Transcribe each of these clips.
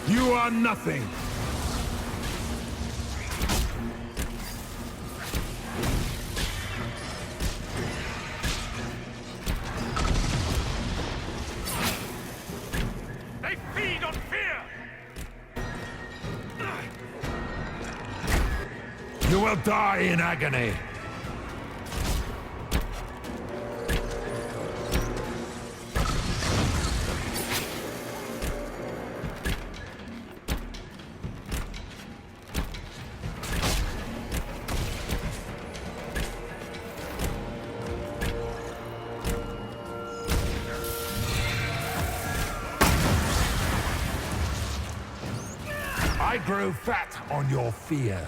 You are nothing! They feed on fear! You will die in agony! I grow fat on your fear.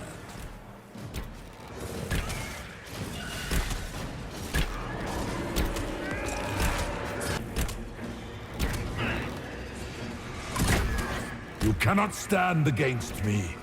You cannot stand against me.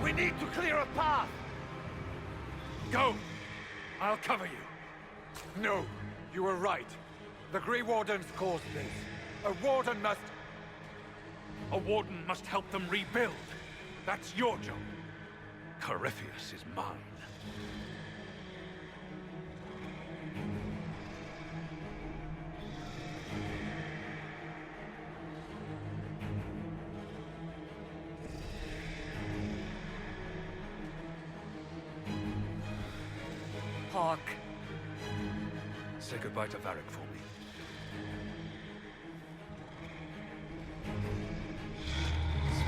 We need to clear a path! Go! I'll cover you. No, you were right. The Grey Wardens caused this. A Warden must... A Warden must help them rebuild. That's your job. Corypheus is mine. Hawk. Say goodbye to Varric for me.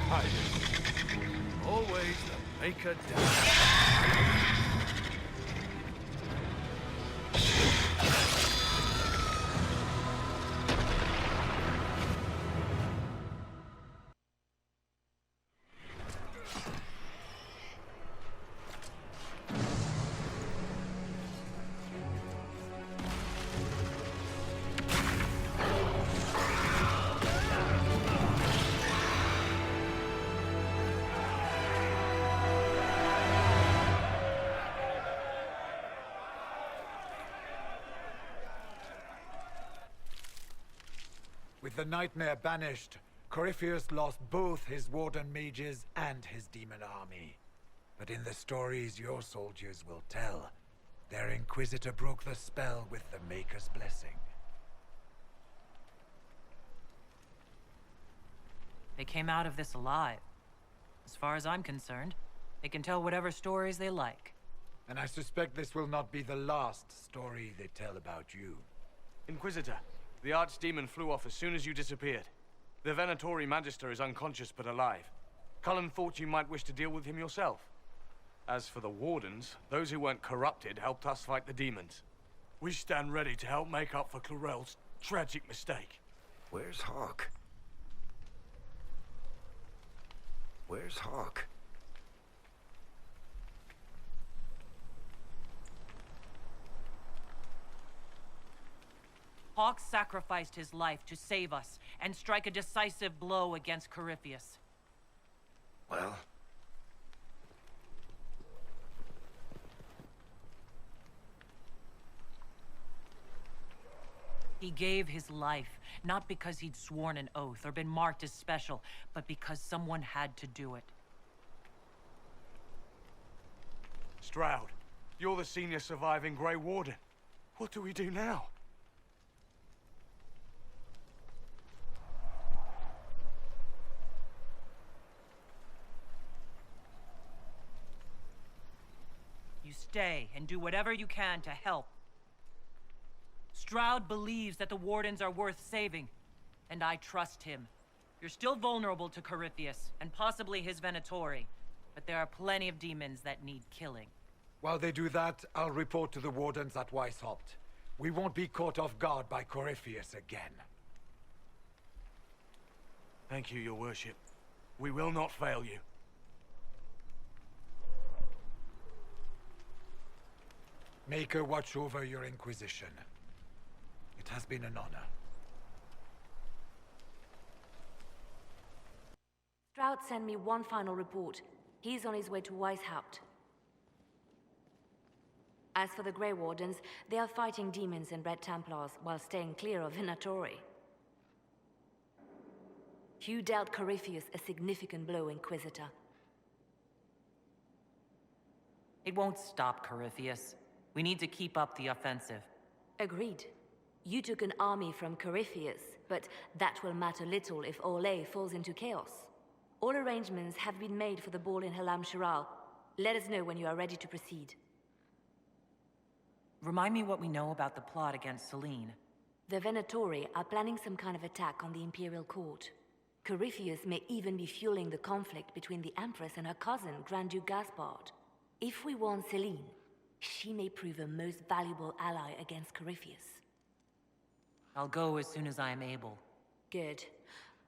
Spiders. Always the maker down. With the nightmare banished, Corypheus lost both his Warden mages and his demon army. But in the stories your soldiers will tell, their Inquisitor broke the spell with the Maker's blessing. They came out of this alive. As far as I'm concerned, they can tell whatever stories they like. And I suspect this will not be the last story they tell about you. Inquisitor, the Archdemon flew off as soon as you disappeared. The Venatori Magister is unconscious but alive. Cullen thought you might wish to deal with him yourself. As for the Wardens, those who weren't corrupted helped us fight the demons. We stand ready to help make up for Clorel's tragic mistake. Where's Hawk? Where's Hawk? Hawk sacrificed his life to save us and strike a decisive blow against Corypheus. Well, He gave his life, not because he'd sworn an oath or been marked as special, but because someone had to do it. Stroud, you're the senior surviving Grey Warden. What do we do now? You stay and do whatever you can to help. Stroud believes that the Wardens are worth saving, and I trust him. You're still vulnerable to Corypheus, and possibly his Venatori, but there are plenty of demons that need killing. While they do that, I'll report to the Wardens at Weishaupt. We won't be caught off guard by Corypheus again. Thank you, your worship. We will not fail you. Maker watch over your Inquisition. It has been an honor. Stroud sent me one final report. He's on his way to Weishaupt. As for the Grey Wardens, they are fighting demons and Red Templars while staying clear of Venatori. Hugh dealt Corypheus a significant blow, Inquisitor. It won't stop Corypheus. We need to keep up the offensive. Agreed. You took an army from Corypheus, but that will matter little if Orlais falls into chaos. All arrangements have been made for the ball in Halam Shiral. Let us know when you are ready to proceed. Remind me what we know about the plot against Selene. The Venatori are planning some kind of attack on the Imperial Court. Corypheus may even be fueling the conflict between the Empress and her cousin, Grand Duke Gaspard. If we warn Selene, she may prove a most valuable ally against Corypheus. I'll go as soon as I am able. Good.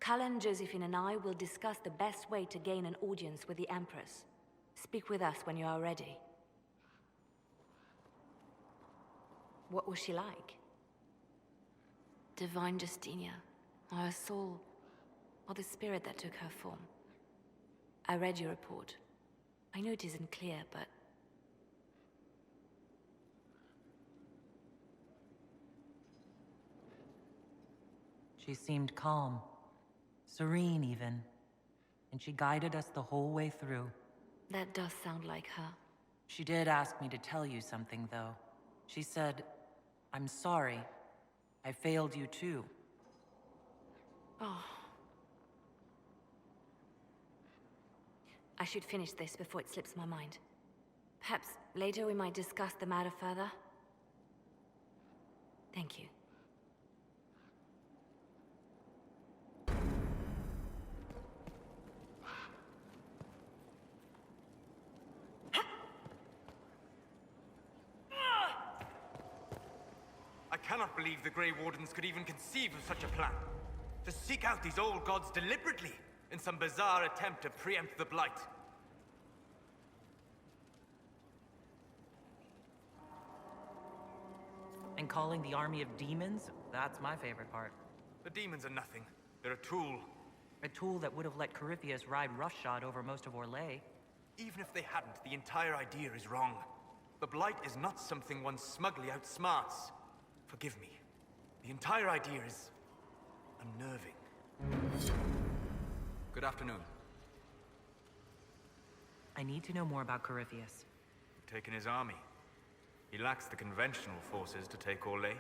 Cullen, Josephine and I will discuss the best way to gain an audience with the Empress. Speak with us when you are ready. What was she like? Divine Justinia, or her soul, or the spirit that took her form. I read your report. I know it isn't clear, but... She seemed calm, serene even, and she guided us the whole way through. That does sound like her. She did ask me to tell you something, though. She said, "I'm sorry. I failed you too." Oh. I should finish this before it slips my mind. Perhaps later we might discuss the matter further. Thank you. I cannot believe the Grey Wardens could even conceive of such a plan. To seek out these old gods deliberately, in some bizarre attempt to preempt the Blight. And calling the army of demons? That's my favorite part. The demons are nothing. They're a tool. A tool that would have let Corypheus ride roughshod over most of Orlais. Even if they hadn't, the entire idea is wrong. The Blight is not something one smugly outsmarts. Forgive me. The entire idea is... unnerving. Good afternoon. I need to know more about Corypheus. You've taken his army. He lacks the conventional forces to take Orlais.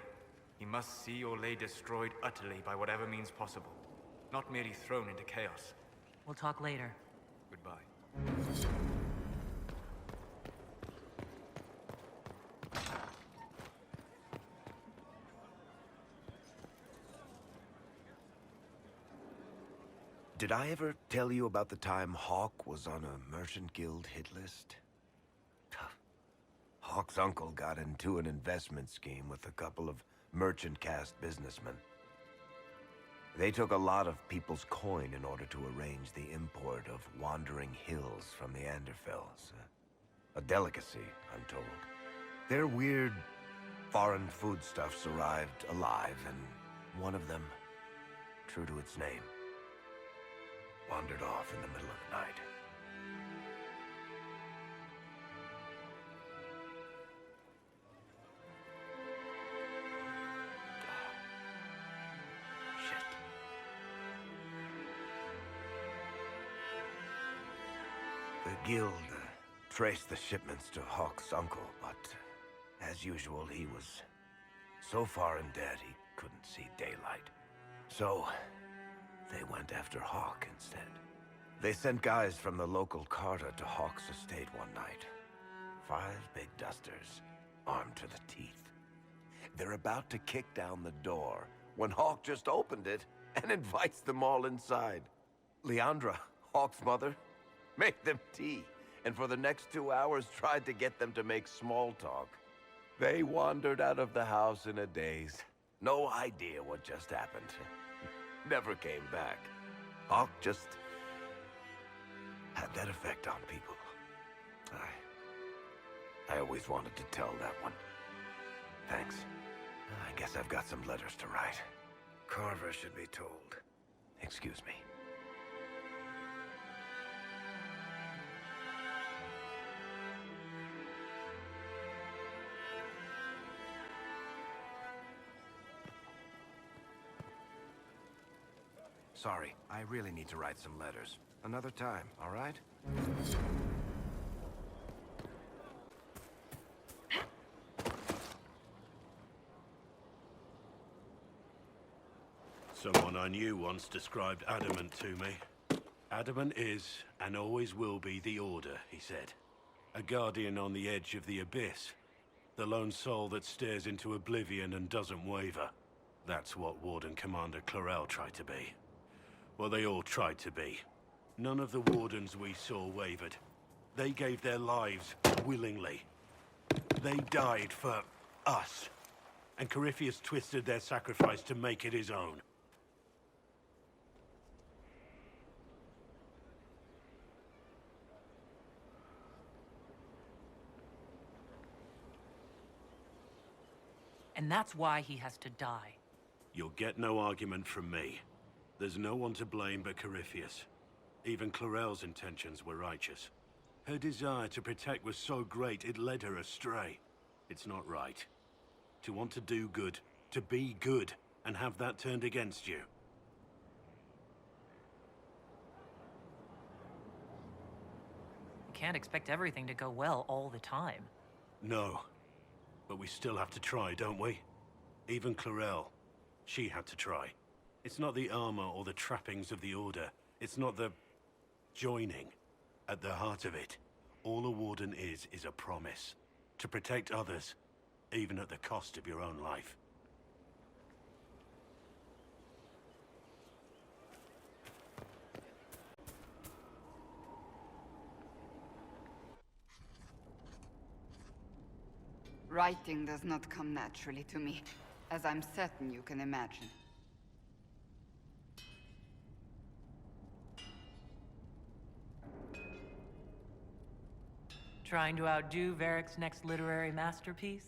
He must see Orlais destroyed utterly by whatever means possible. Not merely thrown into chaos. We'll talk later. Goodbye. Did I ever tell you about the time Hawk was on a merchant guild hit list? Hawk's uncle got into an investment scheme with a couple of merchant caste businessmen. They took a lot of people's coin in order to arrange the import of wandering hills from the Anderfells. A delicacy, I'm told. Their weird foreign foodstuffs arrived alive, and one of them, true to its name, wandered off in the middle of the night. Shit. The guild traced the shipments to Hawk's uncle, but as usual, he was so far in debt he couldn't see daylight. So they went after Hawk instead. They sent guys from the local carter to Hawk's estate one night. 5 big dusters, armed to the teeth. They're about to kick down the door when Hawk just opened it and invites them all inside. Leandra, Hawk's mother, made them tea, and for the next 2 hours tried to get them to make small talk. They wandered out of the house in a daze. No idea what just happened. Never came back. Hawk just had that effect on people. I always wanted to tell that one. Thanks. I guess I've got some letters to write. Carver should be told. Excuse me. Sorry, I really need to write some letters. Another time, all right? Someone I knew once described Adamant to me. Adamant is, and always will be, the Order, he said. A guardian on the edge of the abyss. The lone soul that stares into oblivion and doesn't waver. That's what Warden Commander Clarel tried to be. Well, they all tried to be. None of the Wardens we saw wavered. They gave their lives willingly. They died for us. And Corypheus twisted their sacrifice to make it his own. And that's why he has to die. You'll get no argument from me. There's no one to blame but Corypheus. Even Clarel's intentions were righteous. Her desire to protect was so great it led her astray. It's not right. To want to do good, to be good, and have that turned against you. You can't expect everything to go well all the time. No. But we still have to try, don't we? Even Clarel. She had to try. It's not the armor or the trappings of the Order. It's not the joining. At the heart of it, all a Warden is a promise. To protect others, even at the cost of your own life. Writing does not come naturally to me, as I'm certain you can imagine. Trying to outdo Varric's next literary masterpiece?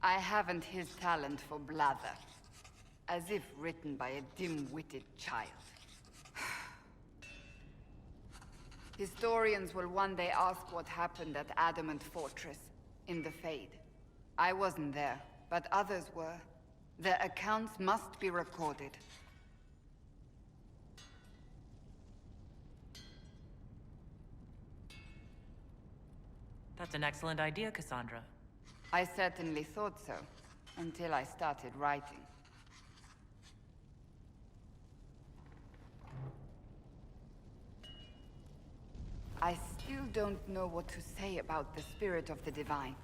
I haven't his talent for blather. As if written by a dim-witted child. Historians will one day ask what happened at Adamant Fortress, in the Fade. I wasn't there, but others were. Their accounts must be recorded. That's an excellent idea, Cassandra. I certainly thought so, until I started writing. I still don't know what to say about the spirit of the divine.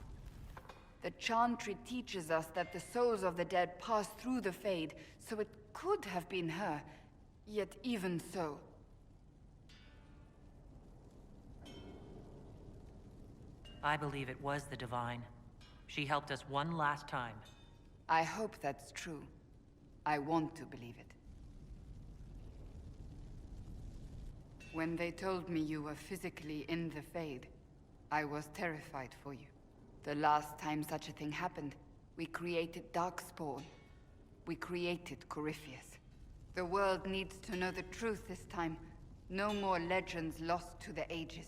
The Chantry teaches us that the souls of the dead pass through the Fade, so it could have been her. Yet even so... I believe it was the divine. She helped us one last time. I hope that's true. I want to believe it. When they told me you were physically in the Fade, I was terrified for you. The last time such a thing happened, we created Darkspawn. We created Corypheus. The world needs to know the truth this time. No more legends lost to the ages.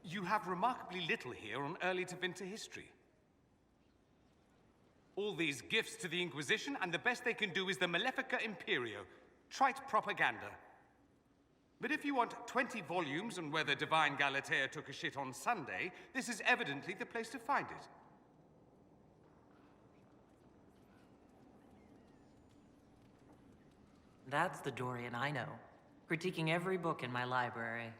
You have remarkably little here on early Tevinter history. All these gifts to the Inquisition, and the best they can do is the Malefica Imperio. Trite propaganda. But if you want 20 volumes on whether Divine Galatea took a shit on Sunday, this is evidently the place to find it. That's the Dorian I know. Critiquing every book in my library.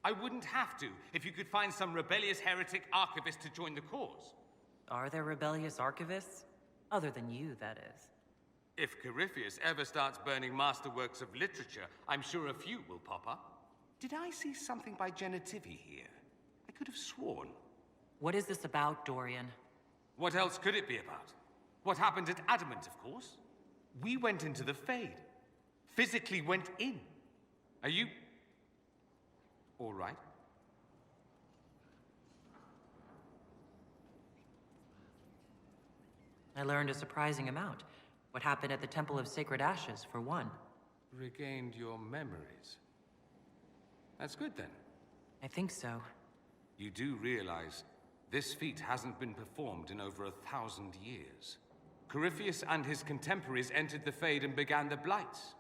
I wouldn't have to, if you could find some rebellious heretic archivist to join the cause. Are there rebellious archivists? Other than you, that is. If Corypheus ever starts burning masterworks of literature, I'm sure a few will pop up. Did I see something by Genitivi here? I could have sworn. What is this about, Dorian? What else could it be about? What happened at Adamant, of course. We went into the Fade. Physically went in. Are you... all right? I learned a surprising amount. What happened at the Temple of Sacred Ashes, for one. Regained your memories. That's good, then. I think so. You do realize this feat hasn't been performed in over 1,000 years. Corypheus and his contemporaries entered the Fade and began the Blights.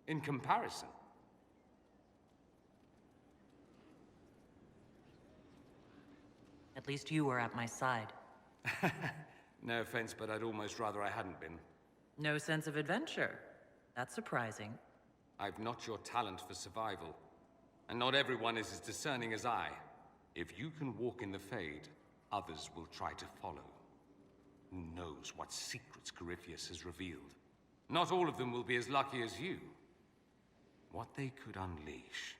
In comparison. At least you were at my side. No offense, but I'd almost rather I hadn't been. No sense of adventure. That's surprising. I've not your talent for survival. And not everyone is as discerning as I. If you can walk in the Fade, others will try to follow. Who knows what secrets Corypheus has revealed? Not all of them will be as lucky as you. What they could unleash.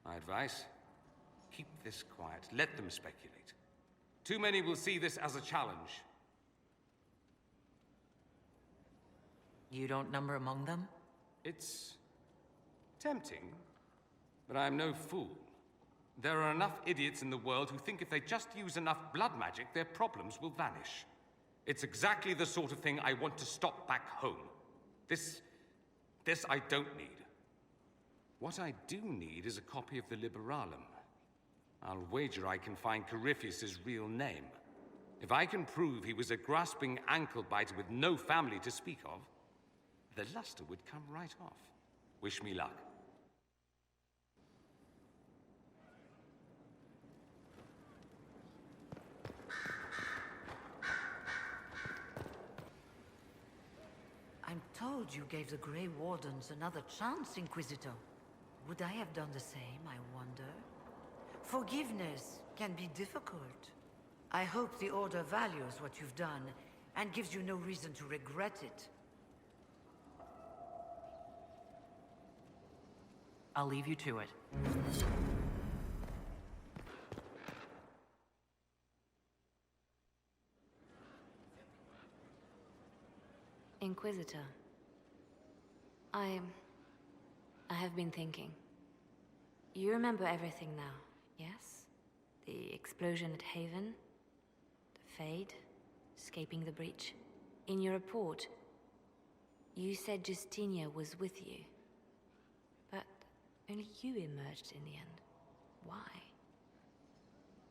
My advice? Keep this quiet. Let them speculate. Too many will see this as a challenge. You don't number among them? It's tempting, but I am no fool. There are enough idiots in the world who think if they just use enough blood magic, their problems will vanish. It's exactly the sort of thing I want to stop back home. This I don't need. What I do need is a copy of the Liberalum. I'll wager I can find Corypheus's real name. If I can prove he was a grasping ankle-biter with no family to speak of, the luster would come right off. Wish me luck. I'm told you gave the Grey Wardens another chance, Inquisitor. Would I have done the same, I wonder? Forgiveness can be difficult. I hope the Order values what you've done and gives you no reason to regret it. I'll leave you to it. Inquisitor. I have been thinking. You remember everything now, yes? The explosion at Haven, the Fade, escaping the breach. In your report, you said Justinia was with you. But only you emerged in the end. Why?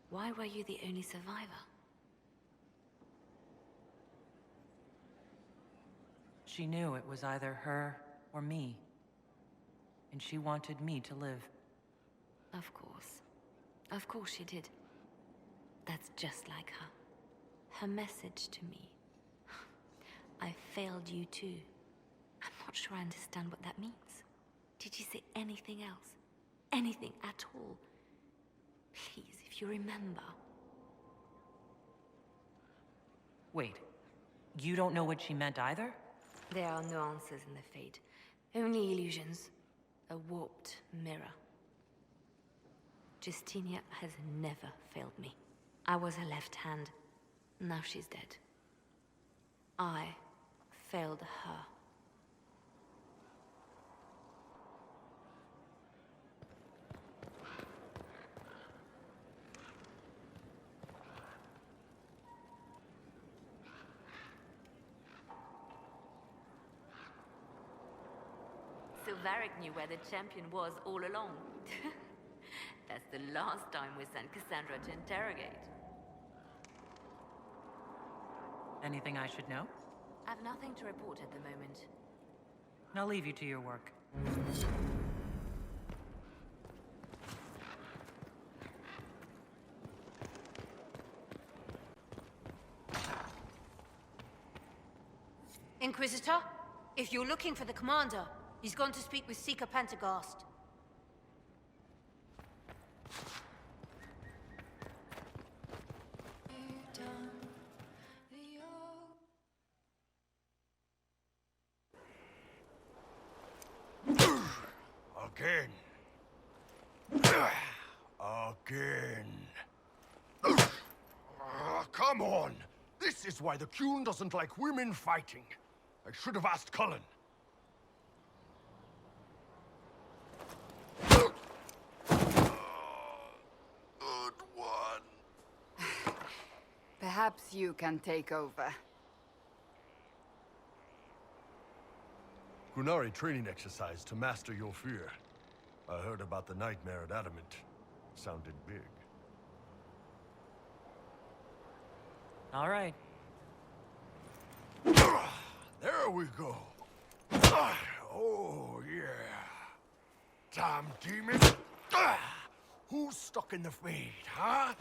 Why were you the only survivor? She knew it was either her or me. And she wanted me to live. Of course. Of course she did. That's just like her. Her message to me. I failed you too. I'm not sure I understand what that means. Did you say anything else? Anything at all? Please, if you remember. Wait, you don't know what she meant either? There are no answers in the Fade. Only illusions. A warped mirror. Justinia has never failed me. I was her left hand. Now she's dead. I failed her. So Varric knew where the champion was all along. That's the last time we sent Cassandra to interrogate. Anything I should know? I've nothing to report at the moment. I'll leave you to your work. Inquisitor, if you're looking for the commander, he's gone to speak with Seeker Pendergast. Again. Again. This is why the Qun doesn't like women fighting. I should have asked Cullen. Good one. Perhaps you can take over. Qunari training exercise to master your fear. I heard about the nightmare at Adamant. Sounded big. All right. There we go. Oh, yeah. Damn demon. Who's stuck in the fade, huh?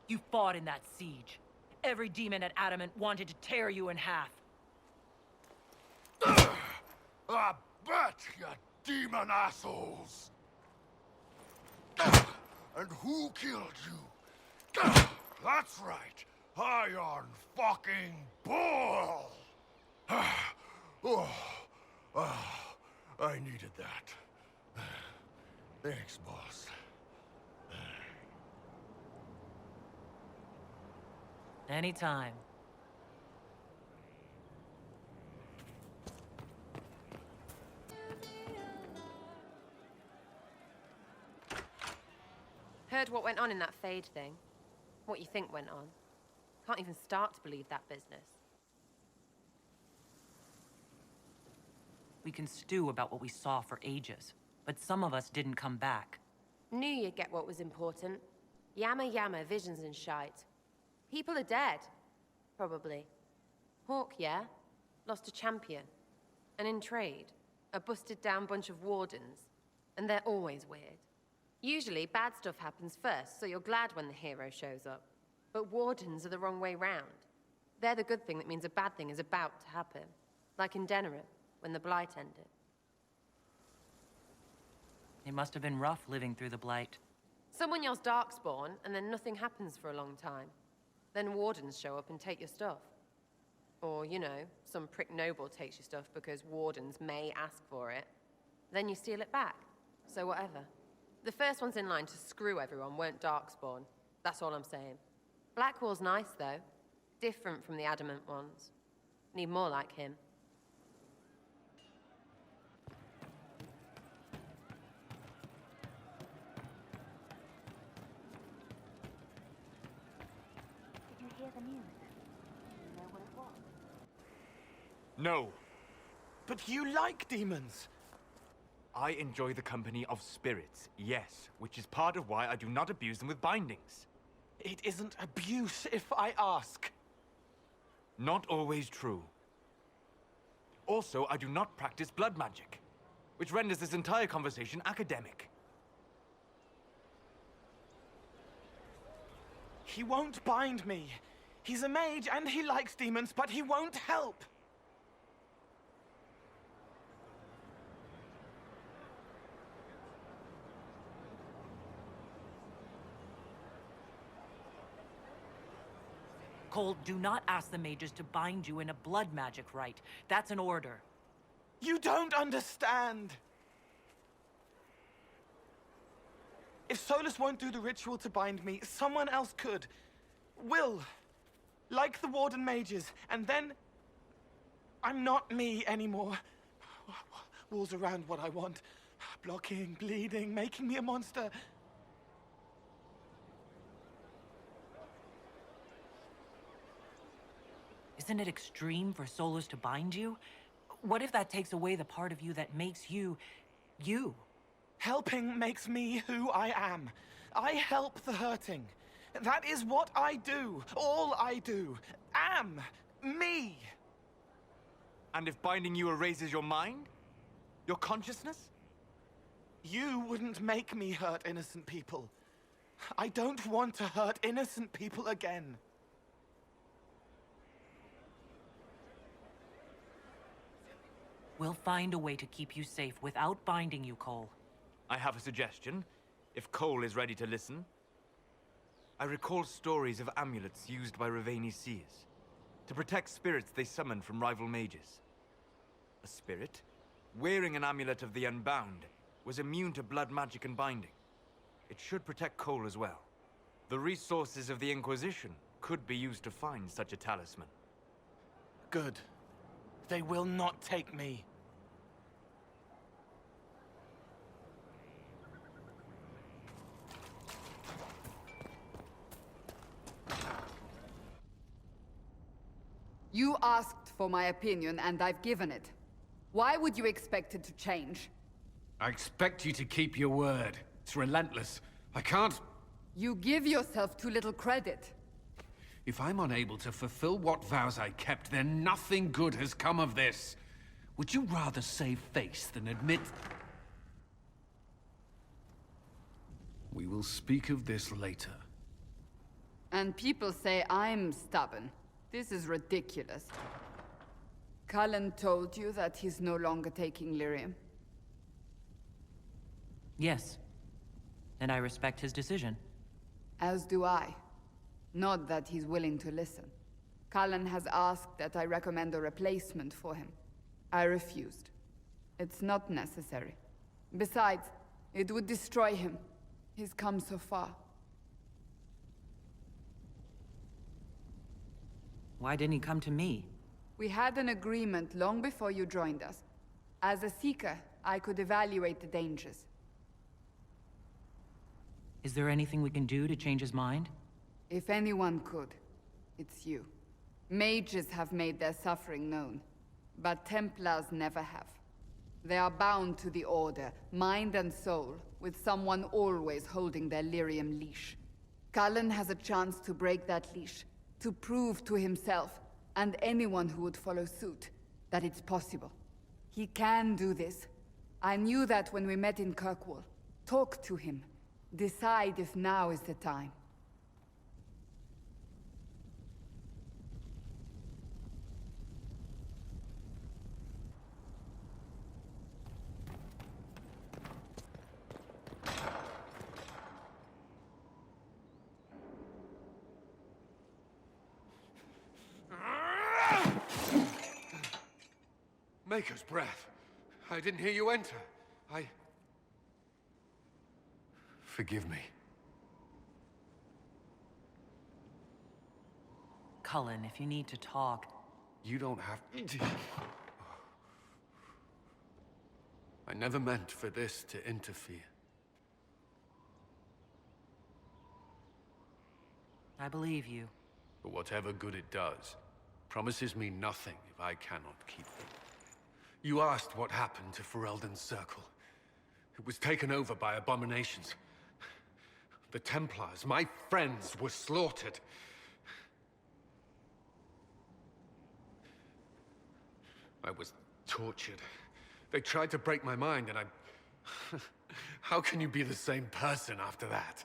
You fought in that siege. Every demon at Adamant wanted to tear you in half. I bet, you demon assholes! And who killed you? That's right, Iron fucking Bull! I needed that. Thanks, boss. Anytime. Heard what went on in that Fade thing. What you think went on. Can't even start to believe that business. We can stew about what we saw for ages, but some of us didn't come back. Knew you'd get what was important. Yammer yammer, visions and shite. People are dead. Probably. Hawk, yeah? Lost a champion. And in trade, a busted down bunch of wardens. And they're always weird. Usually, bad stuff happens first, so you're glad when the hero shows up. But wardens are the wrong way round. They're the good thing that means a bad thing is about to happen. Like in Denerim, when the Blight ended. It must have been rough living through the Blight. Someone yells Darkspawn, and then nothing happens for a long time. Then wardens show up and take your stuff. Or, you know, some prick noble takes your stuff because wardens may ask for it. Then you steal it back. So whatever. The first ones in line to screw everyone weren't Darkspawn. That's all I'm saying. Blackwall's nice, though. Different from the Adamant ones. Need more like him. Did you hear the news? Do you know what it was? No. But you like demons! I enjoy the company of spirits, yes, which is part of why I do not abuse them with bindings. It isn't abuse, if I ask. Not always true. Also, I do not practice blood magic, which renders this entire conversation academic. He won't bind me. He's a mage and he likes demons, but he won't help. Cole, do not ask the mages to bind you in a blood magic rite. That's an order. You don't understand. If Solus won't do the ritual to bind me, someone else could. Will. Like the Warden mages. And then I'm not me anymore. Walls around what I want. Blocking, bleeding, making me a monster. Isn't it extreme for Solus to bind you? What if that takes away the part of you that makes you, you? Helping makes me who I am. I help the hurting. That is what I do. All I do. Am. Me. And if binding you erases your mind? Your consciousness? You wouldn't make me hurt innocent people. I don't want to hurt innocent people again. We'll find a way to keep you safe without binding you, Cole. I have a suggestion, if Cole is ready to listen. I recall stories of amulets used by Raveni seers to protect spirits they summoned from rival mages. A spirit, wearing an amulet of the Unbound, was immune to blood magic and binding. It should protect Cole as well. The resources of the Inquisition could be used to find such a talisman. Good. They will not take me. You asked for my opinion, and I've given it. Why would you expect it to change? I expect you to keep your word. It's relentless. I can't... You give yourself too little credit. If I'm unable to fulfill what vows I kept, then nothing good has come of this. Would you rather save face than admit... We will speak of this later. And people say I'm stubborn. This is ridiculous. Cullen told you that he's no longer taking lyrium? Yes. And I respect his decision. As do I. Not that he's willing to listen. Cullen has asked that I recommend a replacement for him. I refused. It's not necessary. Besides, it would destroy him. He's come so far. Why didn't he come to me? We had an agreement long before you joined us. As a Seeker, I could evaluate the dangers. Is there anything we can do to change his mind? If anyone could, it's you. Mages have made their suffering known, but Templars never have. They are bound to the Order, mind and soul, with someone always holding their lyrium leash. Cullen has a chance to break that leash, to prove to himself, and anyone who would follow suit, that it's possible. He can do this. I knew that when we met in Kirkwall. Talk to him. Decide if now is the time. Maker's breath. I didn't hear you enter. Forgive me. Cullen, if you need to talk... You don't have to... I never meant for this to interfere. I believe you. But whatever good it does, promises me nothing if I cannot keep it. You asked what happened to Ferelden's Circle. It was taken over by abominations. The Templars, my friends, were slaughtered. I was tortured. They tried to break my mind, and I... How can you be the same person after that?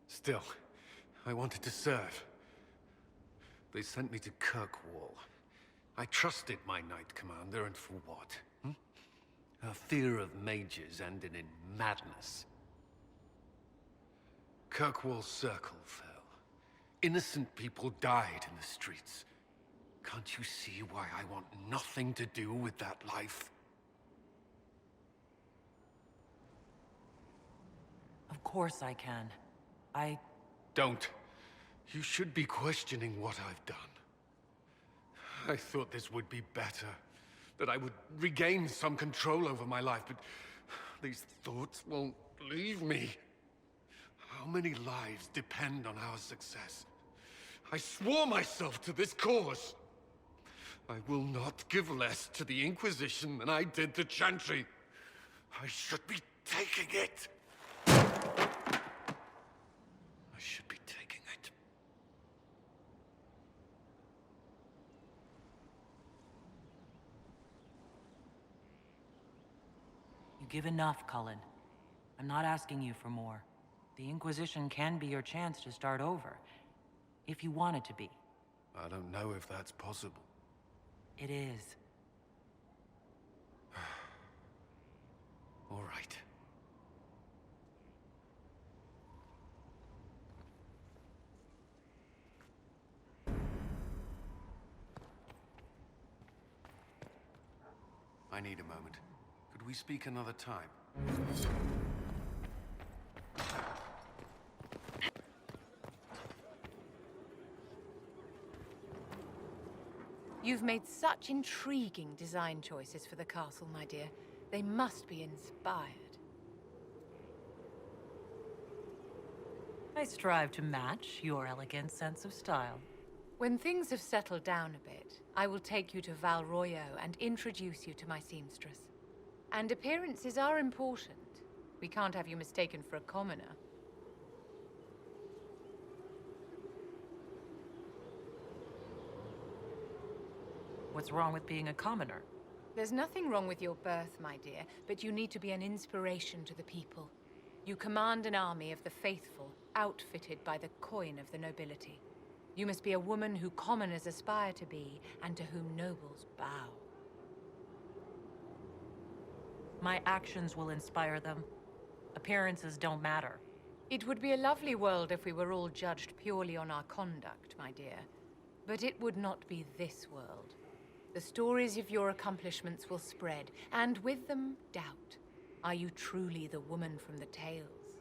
Still, I wanted to serve. They sent me to Kirkwall. I trusted my Knight Commander, and for what? Her fear of mages ended in madness. Kirkwall's Circle fell. Innocent people died in the streets. Can't you see why I want nothing to do with that life? Of course I can. Don't. You should be questioning what I've done. I thought this would be better. That I would regain some control over my life, but these thoughts won't leave me. How many lives depend on our success? I swore myself to this cause. I will not give less to the Inquisition than I did to Chantry. I should be taking it. I should be taking it. You give enough, Cullen. I'm not asking you for more. The Inquisition can be your chance to start over. If you want it to be. I don't know if that's possible. It is. All right. I need a moment. Could we speak another time? You've made such intriguing design choices for the castle, my dear. They must be inspired. I strive to match your elegant sense of style. When things have settled down a bit, I will take you to Val Royo and introduce you to my seamstress. And appearances are important. We can't have you mistaken for a commoner. What's wrong with being a commoner? There's nothing wrong with your birth, my dear, but you need to be an inspiration to the people. You command an army of the faithful, outfitted by the coin of the nobility. You must be a woman who commoners aspire to be, and to whom nobles bow. My actions will inspire them. Appearances don't matter. It would be a lovely world if we were all judged purely on our conduct, my dear. But it would not be this world. The stories of your accomplishments will spread, and with them, doubt. Are you truly the woman from the tales?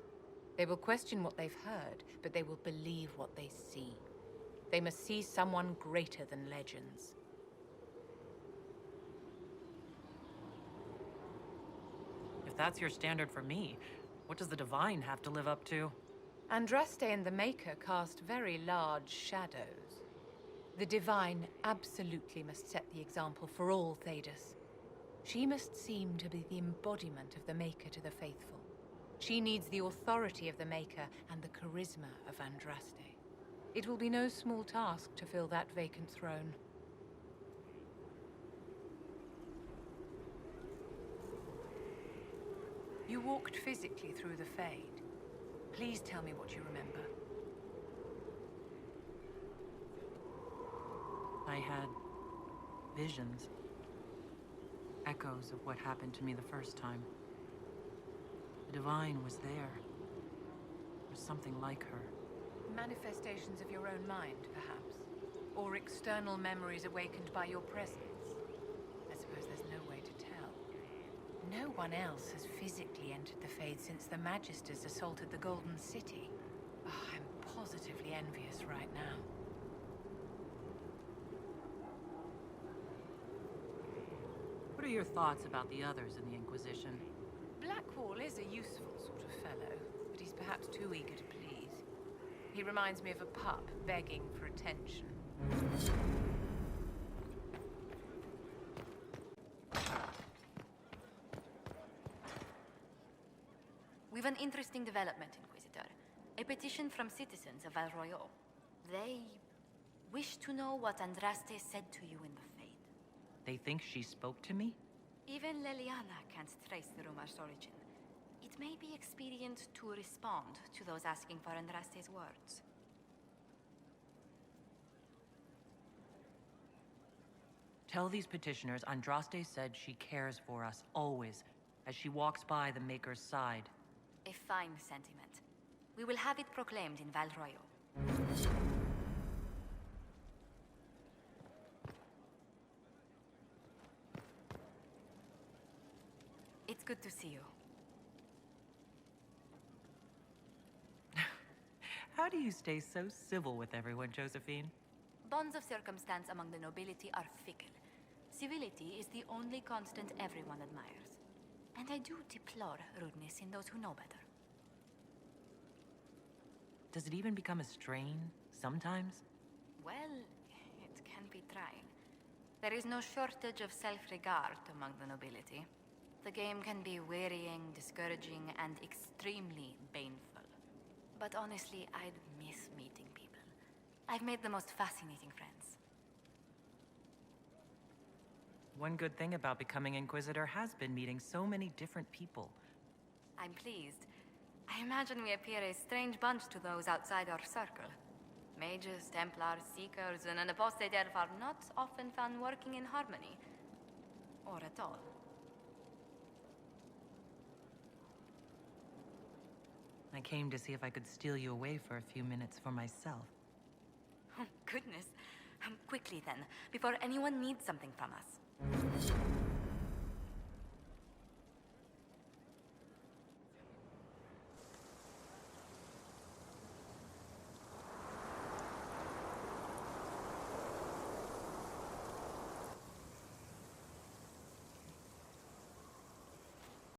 They will question what they've heard, but they will believe what they see. They must see someone greater than legends. If that's your standard for me, what does the Divine have to live up to? Andraste and the Maker cast very large shadows. The Divine absolutely must set the example for all Thedas. She must seem to be the embodiment of the Maker to the faithful. She needs the authority of the Maker and the charisma of Andraste. It will be no small task to fill that vacant throne. You walked physically through the Fade. Please tell me what you remember. I had visions. Echoes of what happened to me the first time. The Divine was there. There was something like her. Manifestations of your own mind, perhaps? Or external memories awakened by your presence? I suppose there's no way to tell. No one else has physically entered the Fade since the Magisters assaulted the Golden City. Oh, I'm positively envious right now. What are your thoughts about the others in the Inquisition? Blackwall is a useful sort of fellow, but he's perhaps too eager to please. He reminds me of a pup begging for attention. We've an interesting development, Inquisitor. A petition from citizens of Val Royo. They wish to know what Andraste said to you in the Fade. They think she spoke to me? Even Leliana can't trace the rumor's origin. It may be expedient to respond to those asking for Andraste's words. Tell these petitioners Andraste said she cares for us, always, as she walks by the Maker's side. A fine sentiment. We will have it proclaimed in Val Royo. It's good to see you. How do you stay so civil with everyone, Josephine? Bonds of circumstance among the nobility are fickle. Civility is the only constant everyone admires. And I do deplore rudeness in those who know better. Does it even become a strain, sometimes? Well, it can be trying. There is no shortage of self-regard among the nobility. The game can be wearying, discouraging, and extremely baneful. But honestly, I'd miss meeting people. I've made the most fascinating friends. One good thing about becoming Inquisitor has been meeting so many different people. I'm pleased. I imagine we appear a strange bunch to those outside our circle. Mages, Templars, Seekers, and an apostate elf are not often found working in harmony. Or at all. I came to see if I could steal you away for a few minutes for myself. Oh, goodness. Quickly then, before anyone needs something from us.